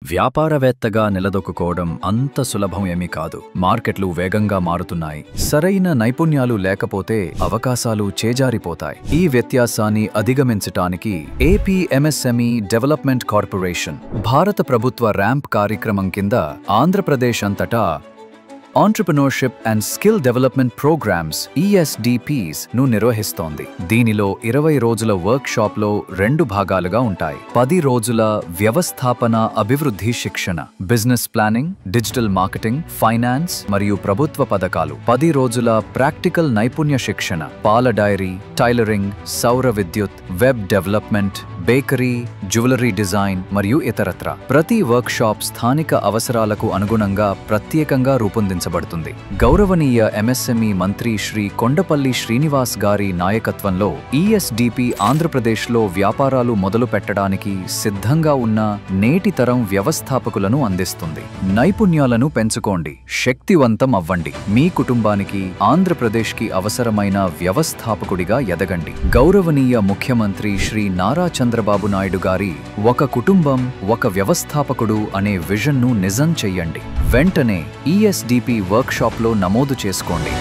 వ్యాపారవేత్తగా నిలదొక్కుకోవడం అంత సులభం ఏమీ కాదు. మార్కెట్లు వేగంగా మారుతున్నాయి. సరైన నైపుణ్యాలు లేకపోతే అవకాశాలు చేజారిపోతాయి. ఈ వ్యత్యాసాన్ని అధిగమించటానికి ఏపీ ఎంఎస్ఎంఈ డెవలప్మెంట్ కార్పొరేషన్ భారత ప్రభుత్వ ర్యాంప్ కార్యక్రమం కింద ఆంధ్రప్రదేశ్ అంతటా entrepreneurship and skill development programs ESDPs ను నిర్వహిస్తోంది. దీనిలో 20 రోజుల వర్క్ షాప్లో 2 భాగాలుగా ఉంటాయి. 10 రోజుల వ్యవస్థాపన అభివృద్ధి శిక్షణ, business planning, digital marketing, finance మరియు ప్రభుత్వ పథకాలు. 10 రోజుల ప్రాక్టికల్ నైపుణ్య శిక్షణ, పాల డైరీ, టైలరింగ్, సౌర విద్యుత్, web development, bakery, jewellery design మరియు ఇతరత్రా. ప్రతి వర్క్ షాప్ స్థానిక అవసరాలకు అనుగుణంగా ప్రత్యేకంగా రూపొందించబడుతుంది. గౌరవనీయ ఎంఎస్ఎంఈ మంత్రి శ్రీ కొండపల్లి శ్రీనివాస్ గారి నాయకత్వంలో ESDP ఆంధ్రప్రదేశ్లో వ్యాపారాలు మొదలు పెట్టడానికి సిద్ధంగా ఉన్న నేటి తరం వ్యవస్థాపకులను అందిస్తుంది. నైపుణ్యాలను పెంచుకోండి, శక్తివంతం అవ్వండి, మీ కుటుంబానికి, ఆంధ్రప్రదేశ్కి అవసరమైన వ్యవస్థాపకుడిగా ఎదగండి. గౌరవనీయ ముఖ్యమంత్రి శ్రీ నారా చంద్రబాబు నాయుడు గారి ఒక కుటుంబం, ఒక వ్యవస్థాపకుడు అనే విజన్ను నిజం చెయ్యండి. వెంటనే ESDP వర్క్షాప్లో నమోదు చేసుకోండి.